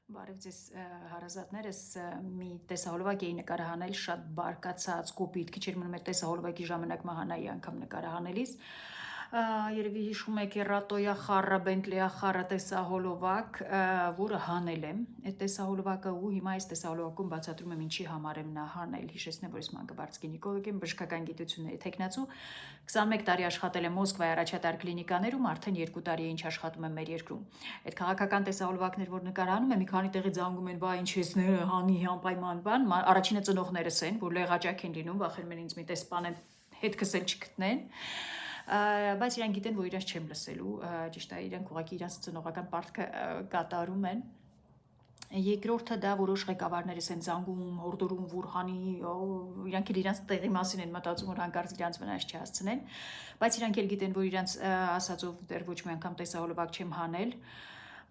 Բարև ձեզ հարազատներս մի տեսահոլովակ էի նկարահանել շատ բարկացած կոպիտ քիչ էր մնում այդ տեսահոլովակի ժամանակ մահանայի անգամ նկարահանելիս երևի հիշում եք Ռատոյա խառը Բենտլեյա խառը տեսահոլովակ որը հանել եմ այդ տեսահոլովակը ու հիմա այս տեսահոլովակում բացատրում եմ ինչի համար եմ նա հանել հիշեցնեմ որ ես մանկաբարձ գինեկոլոգ եմ բժշկական գիտությունների տեխնացու 21 տարի աշխատել եմ Մոսկվայի առաջատար կլինիկաներում արդեն 2 տարի է ինչ աշխատում եմ մեր երկրում այդ քաղաքական տեսահոլովակներ որ նկարահանում եմ մի քանի տեղի զանգում են բա ինչ էսները հանի անպայման բան առաջինը ծնողներս են որ լեղաճակ են լինում վախենում են ինձ մի տես սպանեն հետքս էլ չգտնեն բայց իրանք գիտեն որ իրաց չեմ լսելու ճիշտ է իրանք ուղղակի իրաց ծնողական պարտքը կատարում են երկրորդը դա որոշ ղեկավարներս են զանգում հորդորում որ հանի իրանք էլ իրանց տեղի մասին են մտածում որ հանկարծ իրանց վնաս չհասցնեն բայց իրանք էլ գիտեն որ իրանց ասածով դեռ ոչ մի անգամ տեսահոլովակ չեմ հանել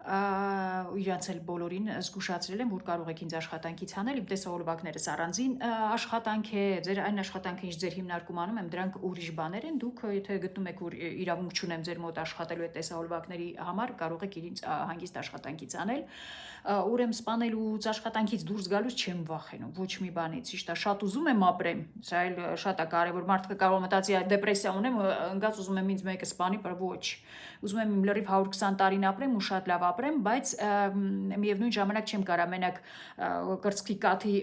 իրանց էլ բոլորին զգուշացրել եմ որ կարող եք ինձ աշխատանքից հանել իմ տեսահոլովակներս առանձին աշխատանք է ձեր այն աշխատանքը ինչ ձեր հիմնարկում անում եմ դրանք ուրիշ բաներ են դուք եթե գտնում եք որ իրավունք չունեմ ձեր մոտ աշխատելու այդ տեսահոլովակների համար կարող եք ինձ հանգիստ աշխատանքից անել ուրեմն սպանելուց աշխատանքից դուրս գալուց չեմ վախենում ոչ մի բանից ճիշտ է շատ ուզում եմ ապրեմ սա էլ շատ է կարևոր մարդը կարող մտածի դեպրեսիա ունեմ ընկած ուզում եմ ինձ մեկը սպանի բայց ոչ ուզում եմ լրիվ 120 տարին ապրեմ ու շատ լավ ապրեմ բայց միևնույն ժամանակ չեմ կարա մենակ կրծքի կաթի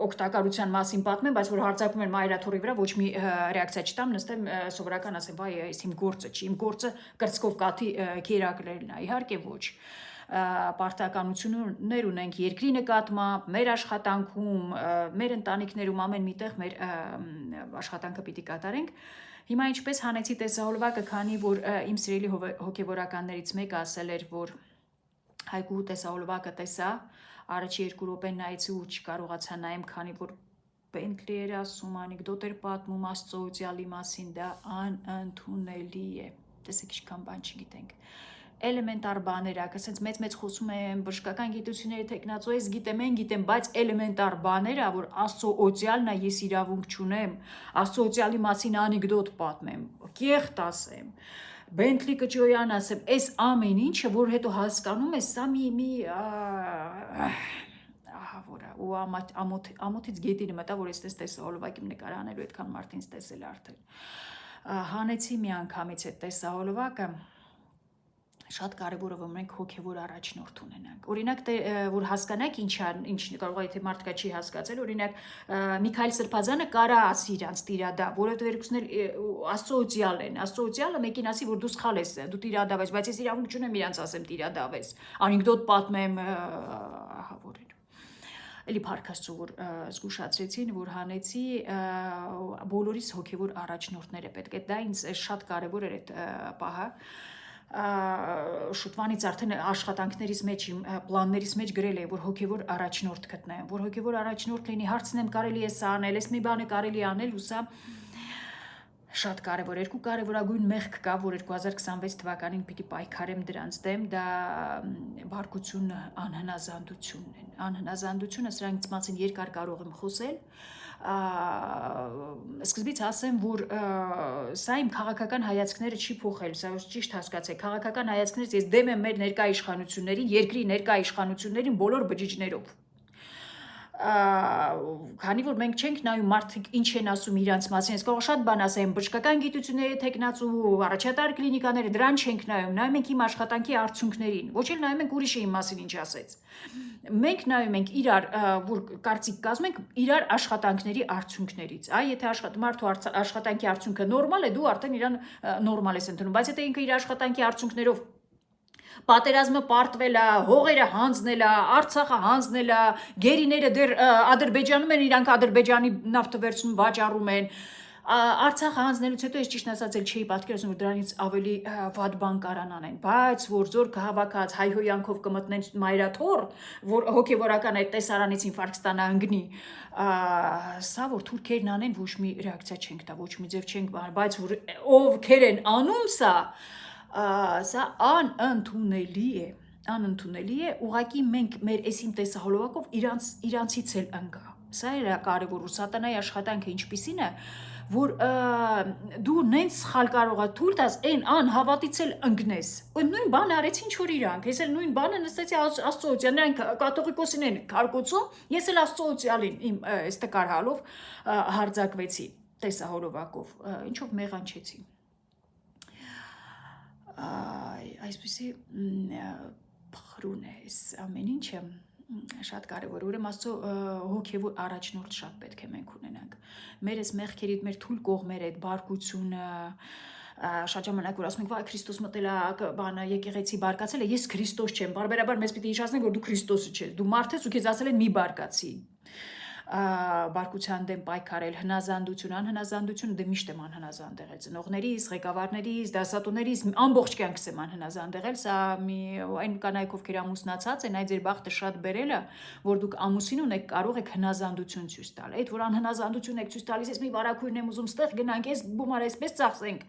օգտակարության մասին պատմեմ բայց որ հարձակվում են մայրաթորի վրա ոչ մի ռեակցիա չտամ նստեմ սովորական ասեմ վայ այս իմ գործը չի իմ գործը կրծքով կաթի քերակրելն է իհարկե ոչ պարտականություններ ունենք երկրի նկատմամբ, մեր աշխատանքում, մեր ընտանիքներում ամեն միտեղ մեր աշխատանքը պիտի կատարենք։ Հիմա ինչպես հանեցի տեսահոլովակը, քանի որ իմ սիրելի հոգևորականներից մեկը ասել էր, որ Հայկու տեսահոլովակը տեսա, առաջի 2 րոպեն նայեցի ու չկարողացա նայեմ, քանի որ Բենտլի էր ասում, անեկդոտ էր պատմում Աստծո օծյալի մասին, դա անընդունելի է։ Տեսեք ինչքան բան չգիտենք։ Էլեմենտար բաներ, ասենց մեծ խոսում եմ բժշկական գիտությունների տեխնացու ես գիտեմ, են գիտեմ, բայց էլեմենտար բաները, որ Աստծո օծյալն է, ես իրավունք չունեմ, Աստծո օծյալի մասին անեկդոտ պատմեմ, կեղտ ասեմ, Բենտլի կճոյան ասեմ, այս ամեն ինչը, որ հետո հասկանում ես, սա մի որը ու ամոթից գետինը մտա, որ ես տեսահոլովակ իմ նկարահանելու այդքան մարդ ինձ տեսել արդեն հանեցի մի անգամից այդ տեսահոլովակը շատ կարևոր է որ մենք հոգևոր առաջնորդ ունենանք օրինակ որ հասկանաք ինչ կարող է թե մարդկա չի հասկացել օրինակ Միքայել Սրբազանը կարա ասի իրանց տիրադա որովհետև երկուսն էլ Աստծո օծյալ են Աստծո օծյալը մեկին ասի որ դու սխալ ես դու տիրադավես բայց ես իրավունք չունեմ իրանց ասեմ տիրադավես անեկդոտ պատմեմ ահա որ Էլի Փառք Աստծո որ զգուշացրեցին որ հանեցի բոլորիս հոգևոր առաջնորդները պետք է դա ինձ շատ կարևոր էր այդ պահը շուտվանից արդեն աշխատանքներից մեջ իմ պլաններից մեջ գրել է որ հոգևոր առաջնորդ գտնեմ որ հոգևոր առաջնորդ լինի հարցնեմ կարելի է սա անել ես մի բանը կարելի է անել ու սա շատ կարևոր երկու կարևորագույն մեղք կա որ 2026 թվականին պիտի պայքարեմ դրանց դեմ դա բարկությունը անհնազանդությունն են անհնազանդությունը սրանից մասին երկար կարող եմ խոսել սկզբից ասեմ որ սա իմ քաղաքական հայացքները չի փոխել սա ճիշտ հասկացեք քաղաքական հայացքներից ես դեմ եմ մեր ներկա իշխանություններին երկրի ներկա իշխանություններին բոլոր բջիջներով քանի որ մենք չենք նայում մարդիկ ինչ են ասում իրանց մասին, ես կարող շատ բան ասեմ, բժշկական գիտությունների տեխնացու, առաջատար կլինիկաները դրան չենք նայում, նայում ենք իմ աշխատանքի արդյունքներին, ոչ էլ նայում ենք ուրիշը իմ մասին ինչ ասեց։ Մենք նայում ենք իրար, որ կարծիք կազմենք իրար աշխատանքների արդյունքներից, եթե մարդու աշխատանքի արդյունքը նորմալ է, դու արդեն իրան նորմալ ես ընդունում, բայց եթե ինքը իր աշխատանքի արդյունքներով պատերազմը պարտվել է, հողերը հանձնել է, Արցախը հանձնել է, գերիները դեռ Ադրբեջանում են, իրանք Ադրբեջանի նավթը վերցնում, վաճառում են։ Արցախը հանձնելուց հետո ես ճիշտ ասած էլ չէի պատկերացնում, որ դրանից ավելի վատ բան կարան անեն, բայց որ զոր կհավաքած հայհոյանքով կմտնեն մայրաթոր, որ հոգևորական այդ տեսարանից ինֆարկտ ստանա ընկնի, սա որ թուրքերն անեն ոչ մի ռեակցիա չենք տա, ոչ մի ձև չենք բան, բայց որ ովքեր են անում սա անընդունելի է, ուղղակի մենք մեր այս իմ տեսահոլովակով իրանցից էլ ընկա։ Սա էլ է կարևոր ու սատանայի աշխատանքը ինչպիսին է, որ դու նենց սխալ կարող ես թույլ տաս այն անհավատից էլ ընկնես։ Ու նույն բանը արեցին ինչ որ իրանք։ Ես էլ նույն բանը նստեցի Աստծո օծյալին, նրանք կաթողիկոսին են քարկոծում, ես էլ Աստծո օծյալին իմ այս տկարհալով հարձակվեցի տեսահոլովակով, ինչով մեղանչեցի։ Այսպեսի փխրուն է այս ամեն ինչը շատ կարևոր է, ուրեմն Աստծո հոգևոր առաջնորդ շատ պետք է մենք ունենանք։ Մեր այս մեղքերի, մեր թույլ կողմերը, այդ բարկությունը, շատ ժամանակ որ ասում ենք, վայ Քրիստոս մտել է, բանը եկեղեցի բարկացել է, ես Քրիստոս չեմ։ Բարբերաբար մեզ պիտի հիշեցնեն, որ դու Քրիստոսը չես, դու մարդ ես ու քեզ ասել են մի բարկացի։ Բարկության դեմ պայքարել, հնազանդություն, անհնազանդությունը դե միշտ եմ անհնազանդ եղել, ծնողներիս, ղեկավարներիս, դասատուներիս ամբողջ կյանքս եմ անհնազանդ եղել, սա մի այն կանայք ովքեր ամուսնացած են, այդ ձեր բախտը շատ բերել է, որ դուք ամուսին ունեք, կարող եք հնազանդություն ցույց տալ։ Այդ որ անհնազանդություն եք ցույց տալիս, ես մի վարակույրն եմ ուզում ստեղ գնանք, ես գումար այսպես ծախսենք։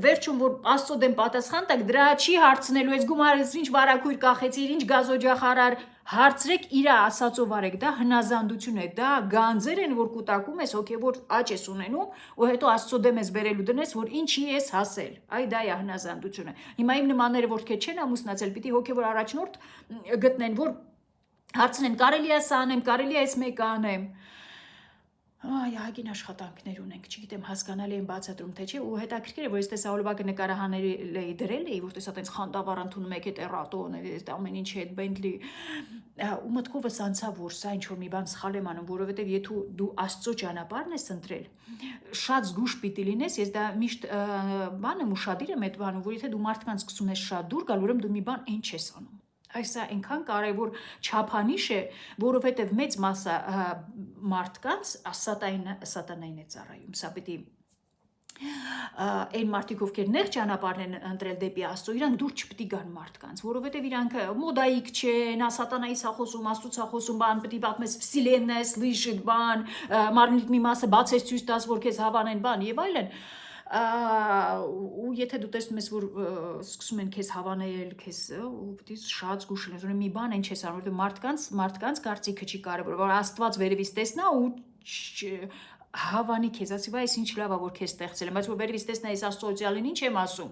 Վերջում որ Աստծո դեմ պատասխան տակ, դրա չի հարցնելու, այս գումարը ինչ վարակույր կախեցիր, ինչ գազօջախարար հարցրեք իր ասածո վարեք, դա հնազանդություն է, դա գանձեր են, որ կուտակում ես, հոգևոր աճ ես ունենում, ու հետո Աստծո դեմ ես բերելու դնես, որ ինչի ես հասել, այ դա է հնազանդությունը։ Հիմա իմ նմանները որ չեն ամուսնացել, պիտի հոգևոր առաջնորդ գտնեն, որ հարցնեն, կարելի է սա անեմ, կարելի է այս մեկը անեմ։ Ահագին աշխատանքներ ունենք, չգիտեմ հասկանալի եմ բացատրում թե չէ, ու հետաքրքիր է, որ ես տեսահոլովակը նկարահանել էի դրել էի, որտես այդպես խանդավառ ընդունում եք այդ էրատոն, այդ ամեն ինչի այդ Բենտլի, ու մտքովս անցավ, որ սա ինչ որ մի բան սխալ եմ անում, որովհետև եթե դու Աստծո ճանապարհն ես ընտրել, շատ զգուշ պիտի լինես, ես դա միշտ բան եմ ուշադիր եմ այդ բանում, որ եթե դու մարդկանց սկսում ես շատ դուր գալ, ուրեմն դու մի բան այն չես անում։ Այս այնքան կարևոր չափանիշ է, որովհետև մեծ մասը մարդկանց սատանային է ծառայում։ Սա պիտի այն մարդիկ, ովքեր նեղ ճանապարհն են ընտրել դեպի Աստծո, իրանք դուր չպիտի գան մարդկանց, որովհետև իրանք մոդայիկ չեն, սատանայից է խոսում, Աստծուց է խոսում, բան պիտի պատմես վսիլեննես, լիժիտ բան, մարմնիդ մի մասը բացես ցույց տաս, որ քեզ հավանեն բան եւ այլն։ Ու եթե դու տեսնում ես, որ սկսում են քեզ հավանել, քեզ ու պիտի շատ զգուշ լինես, որ մի բան այն չես անում, որովհետև մարդկանց կարծիքը չի կարևոր, որ Աստված վերևից տեսնա ու հավանի քեզ, ասի վայ, այս ինչ լավ է, որ քեզ ստեղծել եմ, բայց որ վերևից տեսնա ես Աստծո օծյալին ինչ եմ ասում։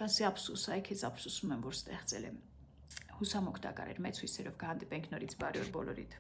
Կասի ափսոս, այ քեզ ափսոսում եմ, որ ստեղծել եմ։ Հուսամ օգտակար էր, մեծ հույսերով կհանդիպենք նորից, բարի օր բոլորիդ։